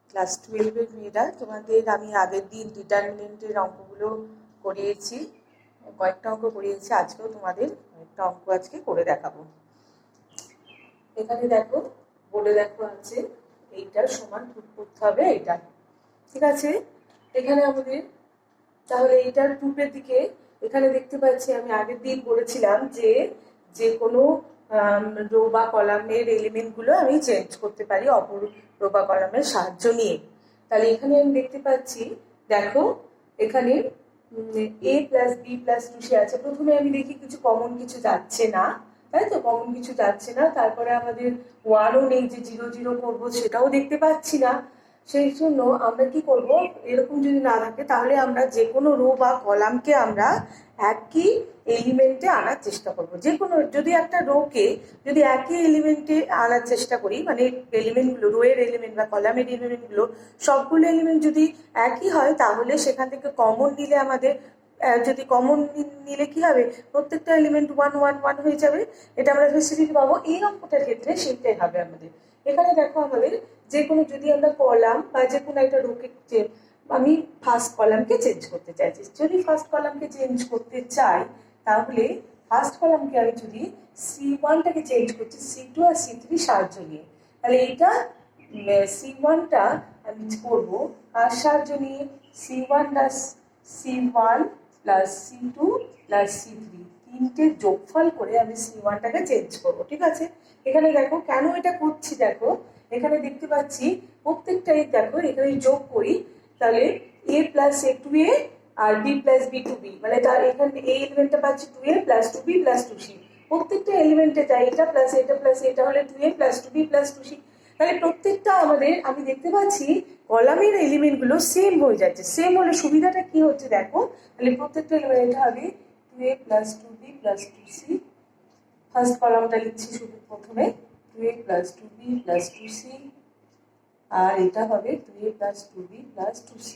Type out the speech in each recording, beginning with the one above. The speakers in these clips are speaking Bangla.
ক্লাস 12-এর মেয়েরা, তোমাদের আমি আগের দিন ডিটারমিনেন্টের অঙ্কগুলো করিয়েছি, কয়েকটা অঙ্ক করিয়েছি। আজকেও তোমাদের একটা অঙ্ক আজকে করে দেখাবো। এখানে দেখো, বোর্ডে দেখো আছে এইটার সমান পুট করতে হবে এইটা, ঠিক আছে। এখানে আমাদের তাহলে এইটার প্রুফের দিকে এখানে দেখতে পাচ্ছি, আমি আগের দিন বলেছিলাম যে যে কোনো রো বা কলামের এলিমেন্টগুলো আমি চেঞ্জ করতে পারি অপর রো বা কলামের সাহায্য নিয়ে। তাহলে এখানে আমি দেখতে পাচ্ছি, দেখো এখানে a plus B plus 2c আছে। প্রথমে আমি দেখি কিছু কমন কিছু যাচ্ছে না, তাই তো, কমন কিছু যাচ্ছে না। তারপরে আমাদের 1ও নেই, যে 0 0 করবো সেটাও দেখতে পাচ্ছি না। সেই জন্য আমরা কি করব, এরকম যদি না থাকে তাহলে আমরা যে কোনো রো বা কলামকে আমরা একই এলিমেন্টে আনার চেষ্টা করব। যে কোনো যদি একটা রোকে যদি একই এলিমেন্টে আনার চেষ্টা করি, মানে এলিমেন্টগুলো, রোয়ের এলিমেন্ট বা কলামের এলিমেন্টগুলো সবগুলো এলিমেন্ট যদি একই হয়, তাহলে সেখান থেকে কমন নিলে আমাদের যদি কমন নিলে কি হবে, প্রত্যেকটা এলিমেন্ট 1 1 1 হয়ে যাবে। এটা আমরা ফেসিলিটি পাবো। এই অঙ্কটার ক্ষেত্রে সেটাই হবে আমাদের। এখানে দেখো আমাদের যে কোনো যদি আমরা কলাম বা যে কোনো একটা রোকে আমি ফার্স্ট কলামকে চেঞ্জ করতে চাইছি, যদি ফার্স্ট কলামকে চেঞ্জ করতে চাই তাহলে ফার্স্ট কলামকে আমি যদি C1টাকে চেঞ্জ করছি C2 আর C3 সাহায্য নিয়ে, তাহলে এইটা C1টা আমি করবো কার সাহায্য নিয়ে, C1 plus C1 plus C2 plus C3 তিনটে যোগফল করে আমি C1টাকে চেঞ্জ করবো, ঠিক আছে। এখানে দেখো কেন এটা করছি, দেখো এখানে দেখতে পাচ্ছি প্রত্যেকটাই, দেখো এখানে যোগ করি, তাহলে a plus a two a আর b plus b two b, মানে তার এখানে এই এলিমেন্টটা পাচ্ছি 2a plus 2b plus 2c। প্রত্যেকটা এলিমেন্টে তাই এটা প্লাস এটা হলে 2a plus 2b plus 2c। তাহলে প্রত্যেকটা আমাদের আমি দেখতে পাচ্ছি কলামের এলিমেন্টগুলো সেম হয়ে যাচ্ছে। সেম হলে সুবিধাটা কি হচ্ছে দেখো, তাহলে প্রত্যেকটা এলিমেন্ট হবে 2a plus 2b plus 2c। First কলামটা লিখছি শুধু প্রথমে 2a plus 2b plus 2c, আর এটা হবে 2a plus 2b plus 2c।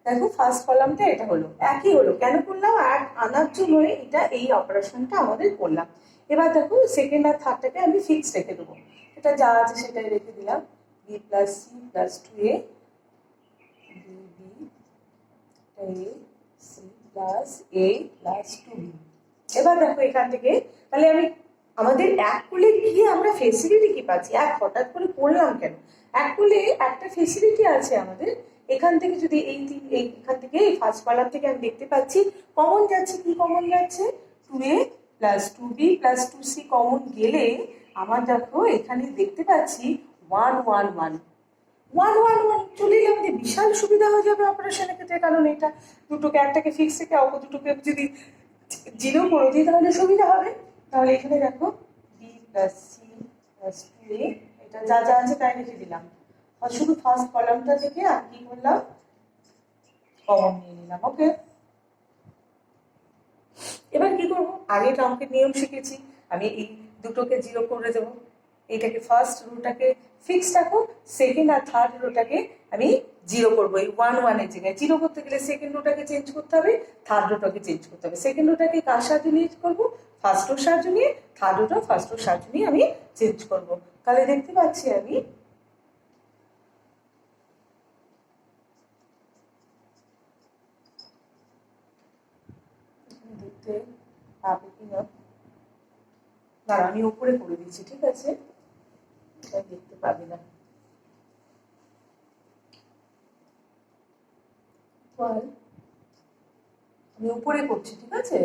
দেখো ফার্স্ট কলামটা এটা হলো, একই হলো। কেন করলাম, এক আনার জন্য এটা এই অপারেশনটা আমাদের করলাম। এবার দেখো সেকেন্ড আর থার্ডটাকে আমি ফিক্স রেখে দেবো, এটা যা আছে সেটাই রেখে দিলাম, b plus c plus 2a b c plus a plus 2b। এবার দেখো এখান থেকে তাহলে আমি আমাদের এক করলে গিয়ে আমরা ফেসিলিটি কি পাচ্ছি, এক হঠাৎ করে করলাম কেন, এক করলে একটা ফেসিলিটি আছে আমাদের। এখান থেকে যদি এখান থেকে এই ফার্স্ট কলাম থেকে আমি দেখতে পাচ্ছি কমন যাচ্ছে, কি কমন যাচ্ছে, 2a plus 2b plus 2c common গেলে আমার দেখো এখানে দেখতে পাচ্ছি 1 1 1 1 1 1 চলে গেলে আমাদের বিশাল সুবিধা হয়ে যাবে অপারেশনের ক্ষেত্রে। কারণ এটা দুটোকে, একটাকে ফিক্স থেকে অপর দুটোকে যদি 0 করে দিই তাহলে সুবিধা হবে। তাহলে এখানে দেখো b plus c plus 2a, এটা যা যা আছে তাই লিখে দিলাম। আর শুধু ফার্স্ট কলামটা থেকে আর কি করলাম, কমন নিয়ে নিলাম। ওকে, এবার কি করবো, আগে অঙ্কের নিয়ম শিখেছি, আমি এই দুটোকে 0 করে দেবো। এইটাকে ফার্স্ট রোটাকে ফিক্স রাখো, সেকেন্ড আর থার্ড রোটাকে আমি 0 করবো। এই 1 1 এর জায়গায় 0 করতে গেলে সেকেন্ড রোটাকে চেঞ্জ করতে হবে, থার্ড রোটাকে চেঞ্জ করতে হবে। সেকেন্ড রোটাকে কার সাহায্য নিয়ে করবো, ফার্স্ট রোর সাহায্য নিয়ে, থার্ড রোটা ফার্স্ট রোর সাহায্য নিয়ে আমি চেঞ্জ করবো। তাহলে দেখতে পাচ্ছি আমি দেখতে পাবে কিনা, দাঁড়া আমি উপরে করে দিচ্ছি, ঠিক আছে, দেখতে পাবে না। আমি উপরে করছি, ঠিক আছে,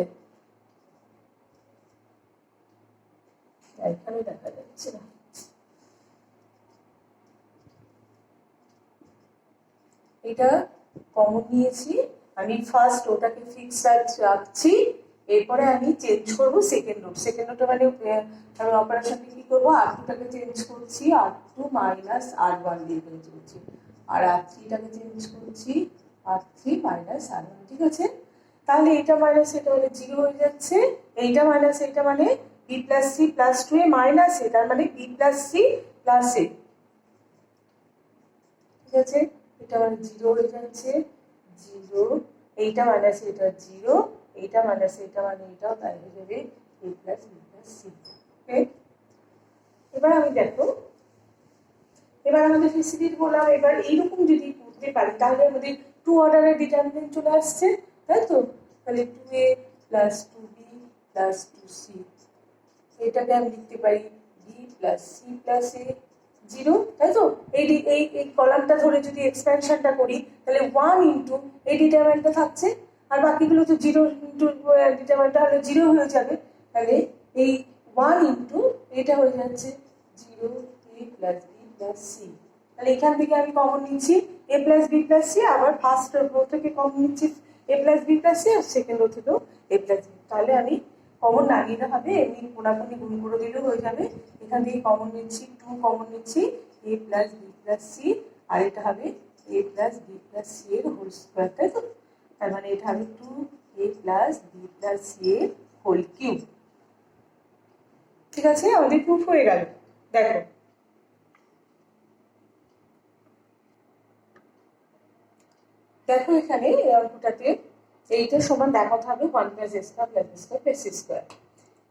এখানে দেখা যাচ্ছে না। এটা কমন নিয়েছি, আমি ফার্স্ট ওটাকে ফিক্স রাখছি, এরপরে আমি চেঞ্জ করবো সেকেন্ড রুট। সেকেন্ড রুটে মানে আমি অপারেশনটা কি করবো, R2টাকে চেঞ্জ করছি R2 মাইনাস R1 দিয়ে চেঞ্জ করছি, আর R3টাকে চেঞ্জ করছি R3 মাইনাস R1, ঠিক আছে। তাহলে এটা মাইনাস এটা মানে 0 হয়ে যাচ্ছে, এইটা মাইনাস এটা মানে b plus c plus 2a minus a, তার মানে b plus c plus a, ঠিক আছে। এটা মানে 0 হয়ে যাচ্ছে, 0, এইটা মাইনাস এটা 0, এইটা মাইনাস এটা মানে এটাও তাই হয়ে যাবে a plus b plus c। ওকে, এবার আমি দেখো এবার আমাদের ফেসিলিটি বললাম, এবার এইরকম যদি করতে পারি তাহলে আমাদের টু অর্ডারের ডিটারমিনেন্ট চলে আসছে, তাই তো? তাহলে 2a plus 2b plus 2c, এটাকে আমি লিখতে পারি b plus c plus a 0, তাই তো? এই কলামটা ধরে যদি এক্সপ্যানশনটা করি তাহলে 1 ইন্টু এই ডিটারমিনেন্টটা থাকছে, আর বাকিগুলো তো 0 ইন্টু ডিটারমিনেন্টটা হলে 0 হয়ে যাবে। তাহলে এই 1 ইন্টু এটা হয়ে যাচ্ছে 0 a plus b plus c। তাহলে এখান থেকে আমি কমন নিচ্ছি a plus b plus c, আবার ফার্স্ট রো থেকে কমন নিচ্ছি a plus b plus c, আর সেকেন্ড রো থেকেও a প্লাস b। তাহলে আমি কমন না নিতে হবে, এমনি কোনাকুনি গুণ করে দিলেও হয়ে যাবে। এখান থেকে কমন নিচ্ছি 2, কমন নিচ্ছি a plus b plus c, আর এটা হবে a plus b plus c এর হোল স্কোয়ার, তাই তো? তার মানে এটা হবে 2a plus b plus c এর হোল কিউব। ঠিক আছে, আমাদের প্রুফ হয়ে গেল। দেখো দেখো এখানে এই অঙ্কটাতে এইটা সমান দেখাতে হবে 1 plus a square plus b square plus c square.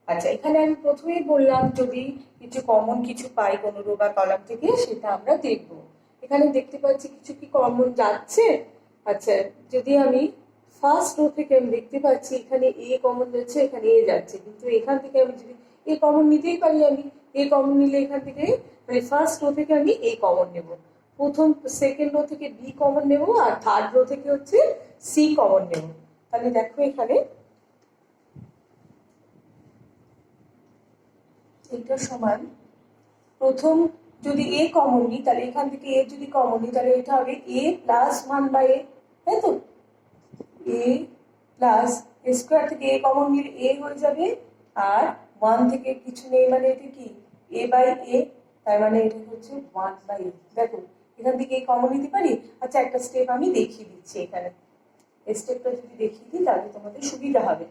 আচ্ছা, এখানে আমি প্রথমেই বললাম যদি কিছু কমন কিছু পাই কোনো রো বা কলাম থেকে সেটা আমরা দেখব। এখানে দেখতে পাচ্ছি কিছু কি কমন যাচ্ছে। আচ্ছা, যদি আমি ফার্স্ট রো থেকে আমি দেখতে পাচ্ছি এখানে এ কমন যাচ্ছে, এখানে এ যাচ্ছে, কিন্তু এখান থেকে আমি যদি এ কমন নিতেই পারি, আমি এ কমন নিলে এখান থেকে মানে ফার্স্ট রো থেকে আমি এ কমন নেব, প্রথম সেকেন্ড রো থেকে বি কমন নেব, আর থার্ড রো থেকে হচ্ছে সি কমন নেব। তাহলে দেখো এখানে এটা সমান, প্রথম যদি এ কমন নিই তাহলে এখান থেকে এ যদি কমন নিই তাহলে এটা হবে এ প্লাস 1/a, তাই তো? এ প্লাস এ স্কোয়ার থেকে এ কমন নিলে এ হয়ে যাবে, আর 1 থেকে কিছু নেই মানে এটা কি এ বাই এ, তার মানে এটা হচ্ছে 1/a। দেখো এখান থেকে এ কমন নিতে পারি। আচ্ছা, একটা স্টেপ আমি দেখিয়ে দিচ্ছি, এখানে এই স্টেপটা যদি দেখিয়ে দিই তাহলে তোমাদের সুবিধা হবে।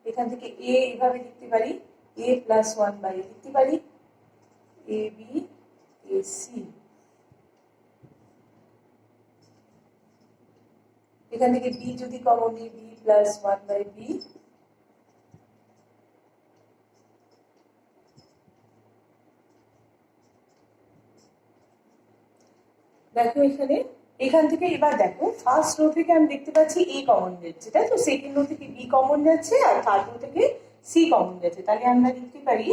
এখান থেকে এ এইভাবে লিখতে পারি, এ প্লাস 1/a লিখতে পারি, এ বি এ সি। এখান থেকে বি যদি কমন নিই, বি প্লাস 1/b, দেখো এখান থেকে এবার দেখো ফার্স্ট রো থেকে আমি দেখতে পাচ্ছি এ কমন যাচ্ছে, তাই তো? সেকেন্ড রো থেকে বি কমন যাচ্ছে, আর থার্ড রো থেকে সি কমন যাচ্ছে। তাহলে আমরা লিখতে পারি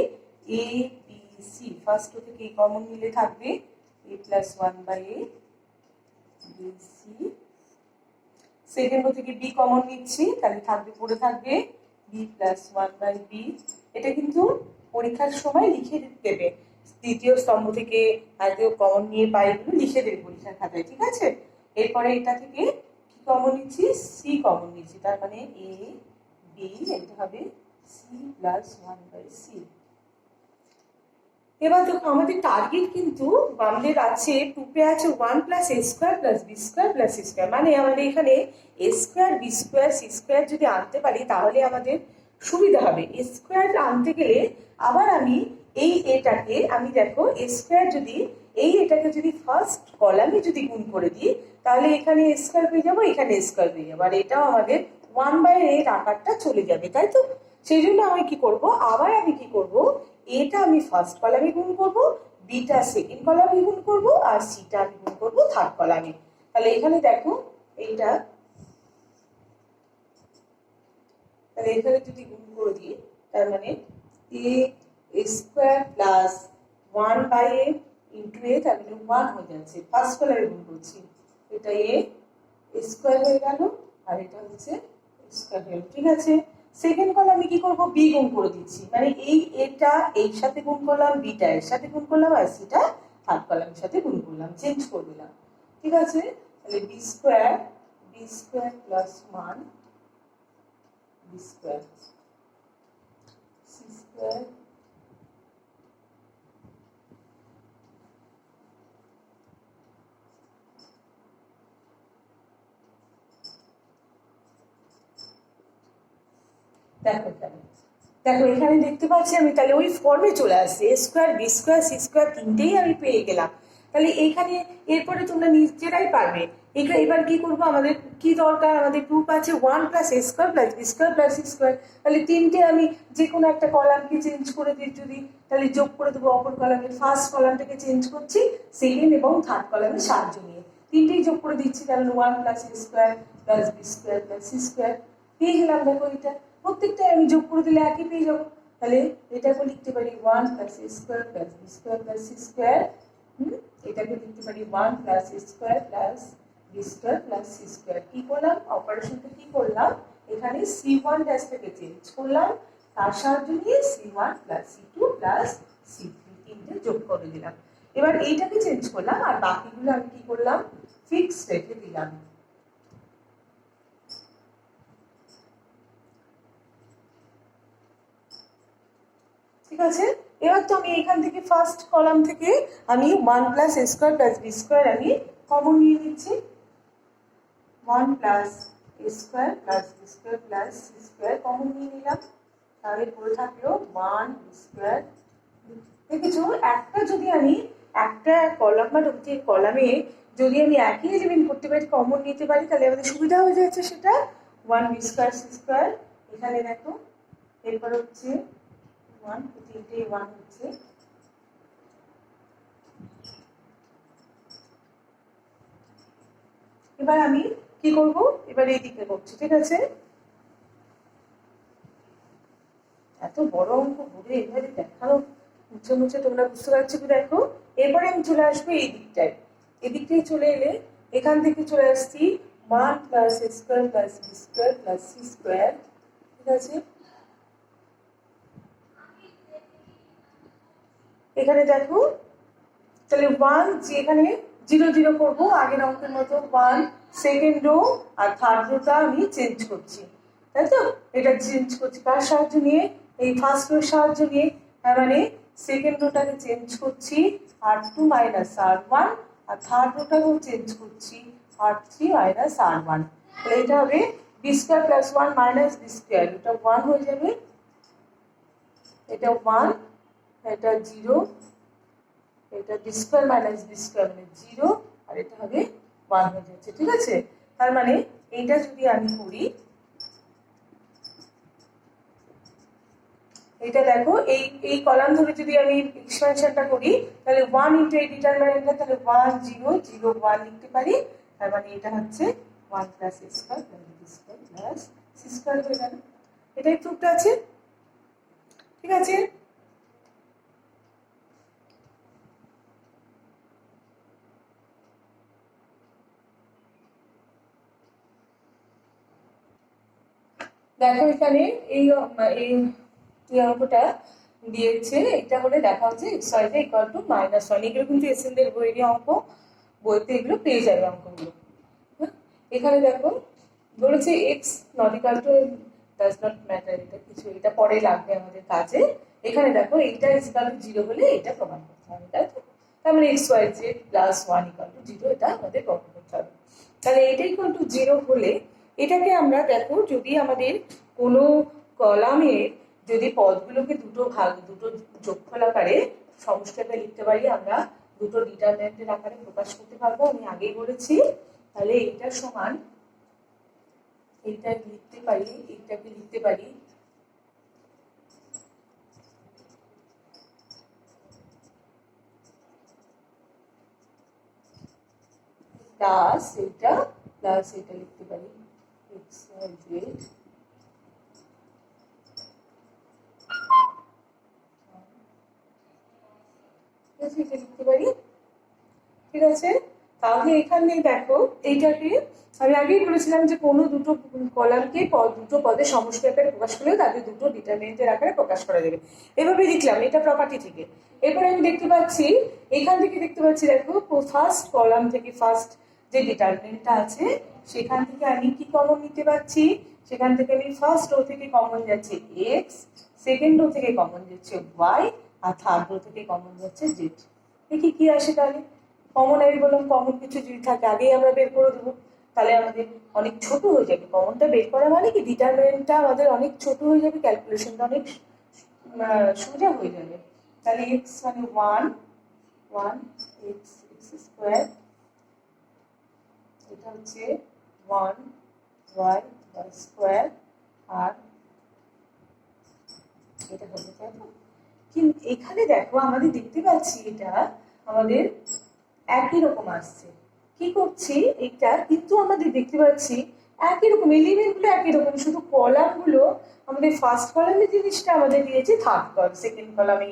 A B C. First row থেকে এ কমন নিলে থাকবে A plus 1/a B C. Second row থেকে বি কমন নিচ্ছি, তাহলে থাকবে পড়ে থাকবে বি প্লাস 1/b। এটা কিন্তু পরীক্ষার সময় লিখে দেবে, দ্বিতীয় স্তম্ভ থেকে আগে কমন নিয়ে পাই এগুলো লিখে দেবে পরীক্ষার খাতায়, ঠিক আছে? এরপরে এটা থেকে কি কমন নিচ্ছি, সি কমন নিচ্ছি, তার মানে এ বি, এটা হবে সি প্লাস 1/c। এবার দেখো আমাদের টার্গেট কিন্তু আমাদের আছে টুপে আছে 1 plus A square plus B square plus C square, মানে আমাদের এখানে A square B square C square যদি আনতে পারি তাহলে আমাদের সুবিধা হবে। এ স্কোয়ার আনতে গেলে আবার আমি এই এটাকে আমি দেখো এ স্কোয়ার যদি এটাকে যদি ফার্স্ট কলামে যদি গুণ করে দিই তাহলে এখানে এ স্কোয়ার পেয়ে যাবো, এখানে এ স্কোয়ার পেয়ে যাবো, আর এটাও আমাদের 1/a আকারটা চলে যাবে, তাই তো? সেই জন্য আমি কি করব, আবার আমি কি করব, এটা আমি ফার্স্ট কলামে গুণ করব, বিটা সেকেন্ড কলামে গুণ করব, আর সিটা আমি গুণ করব থার্ড কলামে। তাহলে এখানে দেখো এইটা, তাহলে এখানে যদি গুণ করে দিই তার মানে এ স্কোয়ার প্লাস 1/a ইন্টু এ, তার মানে 1 হয়ে যাচ্ছে, ফার্স্ট কলামে গুণ করছি, এটা এ স্কোয়ার হয়ে গেল, আর এটা হচ্ছে স্কোয়ার হয়ে গেল, ঠিক আছে? সেকেন্ড কলামে কি করব, বি গুণ করে দিচ্ছি, মানে এটা এর সাথে গুণ করলাম, বিটা এর সাথে গুণ করলাম, আর সিটা থার্ড কলামের সাথে গুণ করলাম, চেঞ্জ করে দিলাম, ঠিক আছে? তাহলে B square plus 1 B square C square দেখো এখানে দেখতে পাচ্ছি আমি, তাহলে ওই ফর্মে চলে আসছে, A square B square C square তিনটেই আমি পেয়ে গেলাম। তাহলে এইখানে এরপরে তোমরা নিজেরাই পারবে। এবার কি করবো, আমাদের কি দরকার, আমাদের প্রুফ আছে 1 + a² + b² + c²। তাহলে তিনটে আমি যে কোনো একটা কলামকে চেঞ্জ করে দিই যদি, তাহলে যোগ করে দেবো অপর কলামে। ফার্স্ট কলামটাকে চেঞ্জ করছি সেকেন্ড এবং থার্ড কলামের সাহায্য নিয়ে, তিনটেই যোগ করে দিচ্ছি। তাহলে 1 + a² + b² + c² পেয়ে গেলাম। দেখো এটা প্রত্যেকটাই আমি যোগ করে দিলে একই পেয়ে যাবো। তাহলে এটাকে লিখতে পারি 1 + a² + b² + c²। এটাকে লিখতে পারি 1 + a² + b² + c²। কি করলাম, অপারেশনটা কি করলাম, এখানে c1 থেকে চেঞ্জ করলাম, তার সাহায্য নিয়ে c1 + c2 + c3 তিনটে যোগ করে দিলাম। এবার এইটাকে চেঞ্জ করলাম আর বাকিগুলো আমি কি করলাম, ফিক্স রেখে দিলাম। ঠিক আছে, এবার তো আমি এখান থেকে ফার্স্ট কলাম থেকে আমি 1 + a² + b² আমি কমন নিয়ে নিচ্ছি। 1 + a² + b² + c² কমন নিয়ে নিলাম। তাহলে পড়ে থাকলো 1 b²। দেখেছো, একটা যদি আমি একটা কলাম বা যে কলামে যদি আমি একই এলিমেন্ট করতে পারি, কমন নিতে পারি, তাহলে আমাদের সুবিধা হয়ে যাচ্ছে সেটা। 1 b² c², এখানে দেখো এরপর হচ্ছে 1, তিনটে 1 হচ্ছে। এবার আমি কি করব, এবার এই দিকে করছি। ঠিক আছে, এত বড় অঙ্ক ঘুরে এভাবে দেখানো মুছে মুছে তোমরা বুঝতে পারছো কি? দেখো এরপরে আমি চলে আসবো এই দিকটায়। এদিকটায় চলে এলে এখান থেকে চলে আসছি 1 + a² + b² + c²। ঠিক আছে, এখানে দেখো তাহলে 1 যে এখানে 0 0 করবো আগের অঙ্কের মতো। 1 সেকেন্ড রো আর থার্ড রোটা আমি চেঞ্জ করছি, তাই তো? এটা চেঞ্জ করছি কার সাহায্য নিয়ে, এই ফার্স্ট রোর সাহায্য নিয়ে। তার মানে সেকেন্ড রোটাকে চেঞ্জ করছি r2 - r1, আর থার্ড রোটাকেও চেঞ্জ করছি r3 - r1। তাহলে এটা হবে b² + 1 - b², এটা 1 হয়ে যাবে, এটা 1, এটা 0, এটা b² - b² মানে 0, আর এটা হবে 1 হয়ে যাচ্ছে। ঠিক আছে, তার মানে এইটা যদি আমি করি, এটা দেখো এই কলাম ধরে যদি আমি এক্সপেনশনটা করি, তাহলে 1 × এই ডিটারমিনেন্টটা, তাহলে 1 0 0 1 লিখতে পারি। তার মানে এটা হচ্ছে 1 + a² + b² + c² হয়ে গেল। এটাই প্রুফটা আছে। ঠিক আছে, দেখো এখানে এই অঙ্কটা দিয়েছে, এটা হলে দেখা হচ্ছে x y = -1। এগুলো কিন্তু এসএনদের বইয়েরই অঙ্ক, বইতে এগুলো পেয়ে যাবে অঙ্কগুলো। এখানে দেখো বলেছে x ≠ ডাজ নট ম্যাটার, এটা কিছু, এটা পরে লাগবে আমাদের কাজে। এখানে দেখো এইটা = 0 হলে এটা প্রমাণ করতে হবে, তাই তো? তার মানে x y z + 1 = 0, এটা আমাদের প্রমাণ করতে হবে। তাহলে এটা = 0 হলে এটাকে আমরা দেখো, যদি আমাদের কোনো কলামের যদি পদগুলোকে দুটো যোগফল আকারে সমষ্টি আকারে লিখতে পারি, আমরা দুটো ডিটারমিনেন্টের আকারে প্রকাশ করতে পারবো, আমি আগেই বলেছি। তাহলে এইটা সমান, এইটাকে লিখতে পারি প্লাস এটা লিখতে পারি x y z, এটা লিখতে পারি। ঠিক আছে, তাহলে এখানে দেখো এইটাকে আমি আগেই বলেছিলাম যে কোনো দুটো কলামকে দুটো পদের সমষ্টি আকারে প্রকাশ করলে তাদের দুটো ডিটারমিনেন্টের আকারে প্রকাশ করা যাবে। এভাবে লিখলাম, এটা প্রপার্টি থেকে। এরপরে আমি দেখতে পাচ্ছি, এখান থেকে দেখতে পাচ্ছি দেখো ফার্স্ট কলাম থেকে ফার্স্ট যে ডিটারমিনেন্টটা আছে সেখান থেকে আমি কি কমন নিতে পারছি, সেখান থেকে আমি ফার্স্ট রো থেকে কমন যাচ্ছে x, সেকেন্ড রো থেকে কমন যাচ্ছে y, আর থার্ড রো থেকে কমন যাচ্ছে z। দেখি কি আসে। তাহলে কমন আমি বললাম, কমন কিছু যদি থাকে আগেই আমরা বের করে দেবো, তাহলে আমাদের অনেক ছোট হয়ে যাবে। কমনটা বের করা মানে কি, ডিটারমিনেন্টটা আমাদের অনেক ছোট হয়ে যাবে, ক্যালকুলেশনটা অনেক সোজা হয়ে যাবে। তাহলে x মানে 1 1 x স্কোয়ার, এটা হচ্ছে 1y স্কোয়ার, আর এটা হলো, তাই তো? কিন্তু এখানে দেখো আমাদের দেখতে পাচ্ছি এটা আমাদের একই রকম আসছে। কি করছি এটা, কিন্তু আমাদের দেখতে পাচ্ছি একই রকম, এলিমেন্ট গুলো একই রকম, শুধু কলাম গুলো আমাদের ফার্স্ট কলামে জিনিসটা আমাদের দিয়েছে থার্ড কলাম, সেকেন্ড কলামে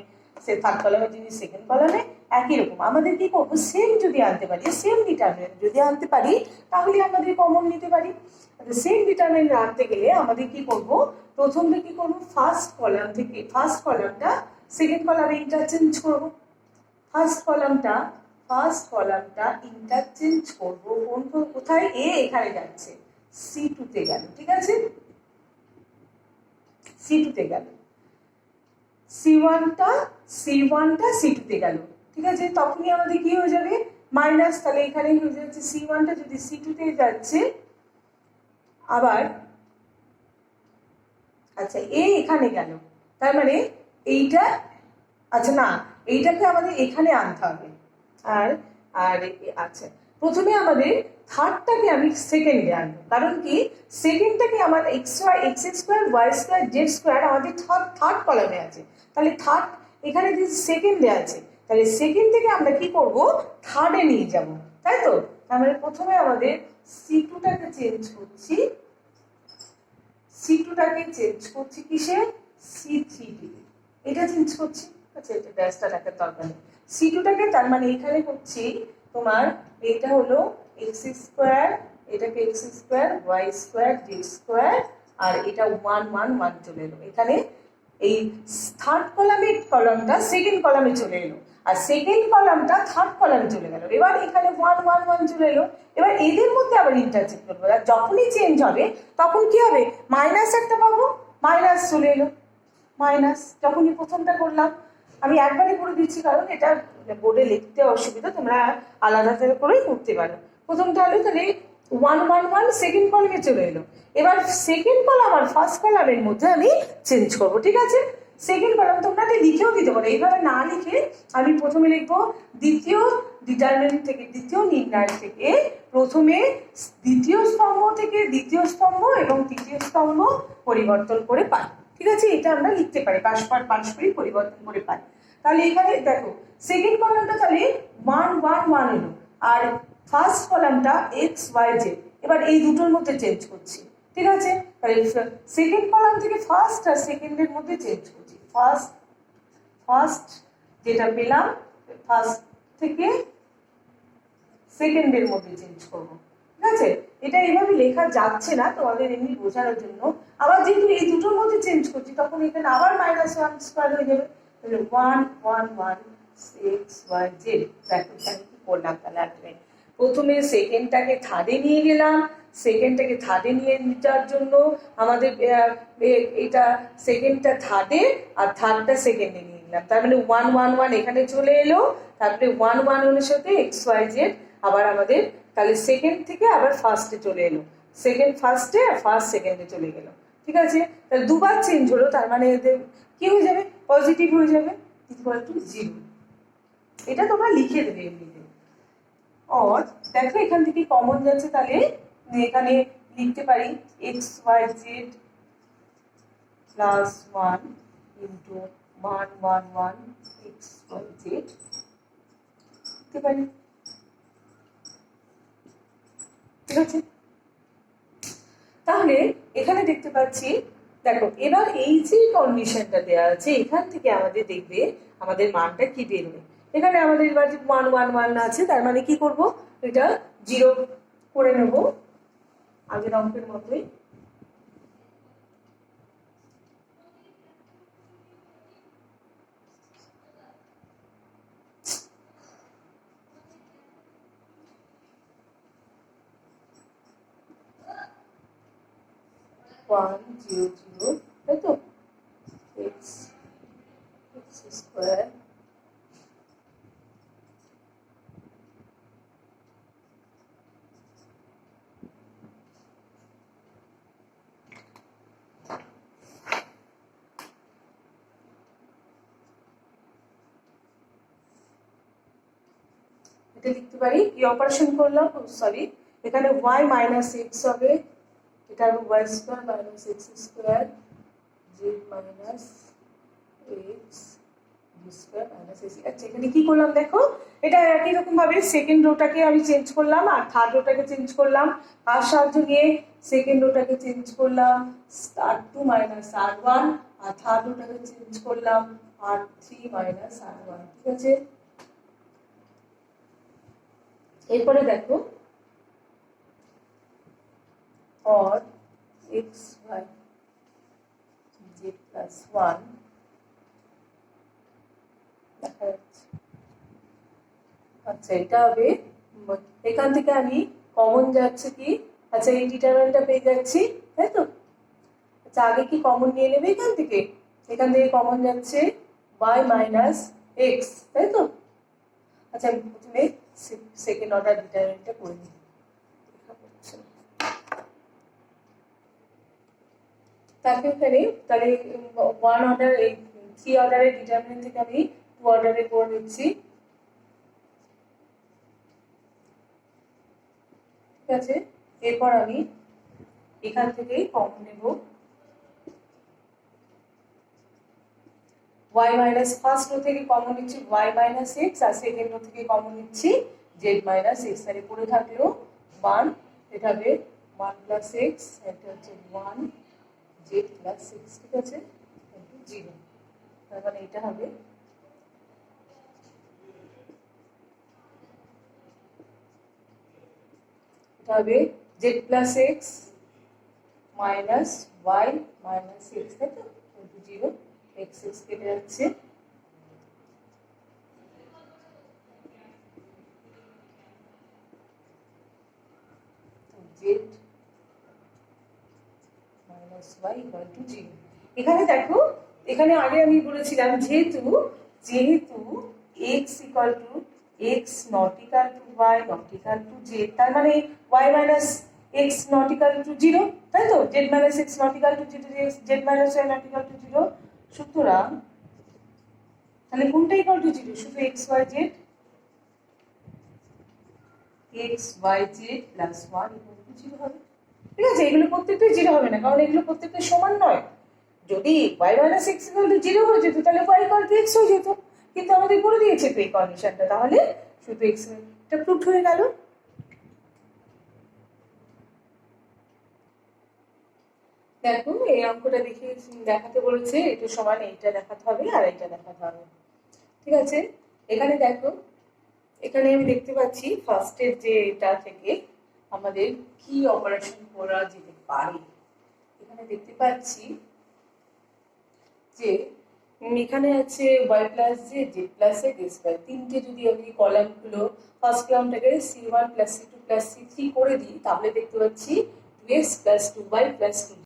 থার্ড কলামের জিনিস সেকেন্ড কলামে একই রকম। আমাদের কি করবো, সেম যদি আনতে পারি, সেম ডিটারমিনেন্ট যদি আনতে পারি, তাহলে আমাদের কমন নিতে পারি। সেম ডিটারমিনেন্ট আনতে গেলে আমাদের কি করব, প্রথমে কি করবো, ফার্স্ট কলাম থেকে ফার্স্ট কলামটা সেকেন্ড কলামে ইন্টারচেঞ্জ করবো। ফার্স্ট কলামটা ইন্টারচেঞ্জ করবো কোথায়, এ এখানে যাচ্ছে, C2 তে গেল, ঠিক আছে? C2 তে গেল, C1টা C2 তে গেল, ঠিক আছে? তখনই আমাদের কি হয়ে যাবে, মাইনাস, তাহলে এখানে হয়ে যাচ্ছে C1টা যদি C2 তে যাচ্ছে, আবার আচ্ছা এ এখানে গেল, তার মানে এইটা, আচ্ছা না, এইটাকে আমাদের এখানে আনতে হবে। আর আর আচ্ছা, প্রথমে আমাদের থার্ডটাকে আমি সেকেন্ডে আনবো, কারণ কি সেকেন্ডটাকে আমার X square Y square Z square আমাদের থার্ড কলামে আছে, তাহলে থার্ড এখানে যদি সেকেন্ডে আছে, তাহলে সেকেন্ড থেকে আমরা কি করব, থার্ডে নিয়ে যাব, তাই তো? তাহলে প্রথমে আমাদের C2টাকে চেঞ্জ করছি, C2টাকে চেঞ্জ করছি কিসে, C3 দিকে, এটা চেঞ্জ করছি। আচ্ছা এটা ড্যাশটা রাখার দরকার নেই। C2টাকে তার মানে এখানে করছি তোমার, এটা হলো এক্স স্কোয়ার, এটাকে X square Y square Z square, আর এটা 1 1 1 চলে এলো এখানে, এই থার্ড কলামের কলামটা সেকেন্ড কলামে চলে এলো, আর সেকেন্ড কলামটা থার্ড কলামে চলে গেল। এবার এখানে 1 1 1 চলে এলো, এবার এদের মধ্যে আবার ইন্টারচেঞ্জ করবো, আর যখনই চেঞ্জ হবে তখন কি হবে, মাইনাস একটা পাবো, মাইনাস চলে এলো, মাইনাস। যখনই প্রথমটা করলাম, আমি একবারে করে দিচ্ছি কারণ এটা বোর্ডে লিখতে অসুবিধা, তোমরা আলাদা করেই করতে পারো। প্রথমটা হলো তাহলে 1 1 1 সেকেন্ড কলামে চলে এলো, এবার সেকেন্ড কলাম আর ফার্স্ট কলামের মধ্যে আমি চেঞ্জ করবো, ঠিক আছে? সেকেন্ড কলাম তোমরা লিখেও দিতে পারো, এইভাবে না লিখে আমি প্রথমে লিখবো দ্বিতীয় ডিটারমিনেন্ট থেকে, দ্বিতীয় নির্ণায়ক থেকে প্রথমে দ্বিতীয় স্তম্ভ থেকে দ্বিতীয় স্তম্ভ এবং তৃতীয় স্তম্ভ পরিবর্তন করে পাই, ঠিক আছে? এটা আমরা লিখতে পারি, পারস্পরিক পরিবর্তন করে পাই। তাহলে এখানে দেখো সেকেন্ড কলামটা তাহলে 1 1 1 এলো, আর ফার্স্ট কলামটা এক্স ওয়াই জেড, এবার এই দুটোর মধ্যে চেঞ্জ করছি, ঠিক আছে? তাহলে সেকেন্ড কলাম থেকে ফার্স্ট আর সেকেন্ডের মধ্যে চেঞ্জ করছি, ফার্স্ট যেটা পেলাম ফার্স্ট থেকে সেকেন্ডের মধ্যে চেঞ্জ করব, ঠিক আছে? এটা এইভাবে লেখা যাচ্ছে না তোমাদের এমনি বোঝানোর জন্য, আবার যেহেতু এই দুটোর মধ্যে চেঞ্জ করছি তখন এখানে আবার মাইনাস 1 স্কোয়ার হয়ে যাবে, তাহলে 1 1 1 6 y z। দেখো আমি কি করলাম, তাহলে প্রথমে সেকেন্ডটাকে থার্ডে নিয়ে গেলাম, সেকেন্ডটাকে থার্ডে নিয়ে যাওয়ার জন্য আমাদের এটা সেকেন্ডটা থার্ডে আর থার্ডটা সেকেন্ডে নিয়ে গেলাম, তার মানে 1 1 1 এখানে চলে এলো, তারপরে 1 1 1 এর সাথে এক্স ওয়াই জেড আবার আমাদের, তাহলে সেকেন্ড থেকে আবার ফার্স্টে চলে এলো, সেকেন্ড ফার্স্টে আর ফার্স্ট সেকেন্ডে চলে গেল, ঠিক আছে? তাহলে দুবার চেঞ্জ হলো, তার মানে এদের কি হয়ে যাবে, পজিটিভ হয়ে যাবে, ইকুয়াল টু 0। এটা তোমরা লিখে দেবে এমনিতে। আর দেখো এখান থেকে কমন যাচ্ছে, তাহলে এখানে লিখতে পারি X Y Z plus 1 into 1 1 1 X Y Z লিখতে পারি, ঠিক আছে? তাহলে এখানে দেখতে পাচ্ছি, দেখো এবার এই যে কন্ডিশনটা দেওয়া আছে এখান থেকে আমাদের দেখবে আমাদের মানটা কি বেরোবে। এখানে আমাদের এবার 1 1 1 আছে, তার মানে কি করব, এটা 0 করে নেব আগের অঙ্কের মতোই। ওয়ান জিরো জিরো, তাই তো, এক্স স্কোয়ার এটা লিখতে পারি কি অপারেশন করলাম, সরি, এখানে y মাইনাস এক্স হবে, এটা হবে Y square minus X square Z minus X square minus AC. আচ্ছা এখানে কি করলাম দেখো, এটা একই রকম ভাবে সেকেন্ড রোটাকে আমি চেঞ্জ করলাম আর থার্ড রোটাকে চেঞ্জ করলাম, আর সাহায্য নিয়ে সেকেন্ড রোটাকে চেঞ্জ করলাম r2 মাইনাস r1 আর থার্ড রোটাকে চেঞ্জ করলাম r3 মাইনাস r1। ঠিক আছে, এরপরে দেখো or x y z plus 1 দেখা যাচ্ছে। আচ্ছা এটা হবে, এখান থেকে আমি কমন যাচ্ছে কি, আচ্ছা এই ডিটারমিনেন্টটা পেয়ে যাচ্ছি, তাই তো। আচ্ছা আগে কি কমন নিয়ে নেবে এখান থেকে কমন যাচ্ছে y মাইনাস এক্স, তাই তো। আচ্ছা আমি প্রথমে সেকেন্ড অর্ডার ডিটারমিনেন্টটা করে নিই। তারপরে এখানে তাহলে ওয়ান অর্ডার, এই থ্রি অর্ডারের ডিটারমিনেন্ট থেকে আমি টু অর্ডারে করে নিচ্ছি। ঠিক আছে, এরপর আমি এখান থেকে কমন নেব y মাইনাস, ফার্স্ট রো থেকে কমন নিচ্ছি y মাইনাস এক্স আর সেকেন্ড রো থেকে কমন নিচ্ছি z মাইনাস এক্স। আর পড়ে থাকলো 1, এটা হবে 1 প্লাস এক্স, এটা হচ্ছে 1 z প্লাস 6। ঠিক আছে, 0, তার মানে এটা হবে z plus x minus y minus x, তাই তো, 0, এক্স এক্স কেটে যাচ্ছে, z minus y equal to 0। এখানে দেখো, এখানে আগে আমি বলেছিলাম যেহেতু x equal to x not equal to y not equal to z, তার মানে y minus x not equal to 0, তাই তো, z minus x not equal to 0, z minus y not equal to 0। সুতরাং তাহলে কোনটা ইকুয়াল টু 0, শুধু x y z plus 1 equal to 0 হবে। ঠিক আছে, এগুলো প্রত্যেকটাই 0 হবে না, কারণ এগুলো প্রত্যেকটা সমান নয়। যদি y minus x equal to 0 হয়ে যেত তাহলে y ইকুয়াল টু x হয়ে যেত, কিন্তু আমাদের বলে দিয়েছে তো এই কন্ডিশনটা, তাহলে শুধু x এটা প্রুফ হয়ে গেল। দেখো এই অঙ্কটা দেখাতে বলেছে, এটা সমান এইটা দেখাতে হবে আর এইটা দেখাতে হবে। ঠিক আছে, এখানে দেখো, এখানে আমি দেখতে পাচ্ছি ফার্স্টের যে এটা থেকে আমাদের কি অপারেশন করা যেতে পারে। এখানে দেখতে পাচ্ছি যে এখানে আছে y plus Z, Z plus A, D square, তিনটে যদি আমি কলামগুলো ফার্স্ট কলামটাকে c1 plus c2 plus c3 করে দিই, তাহলে দেখতে পাচ্ছি 2x প্লাস 2y প্লাস 2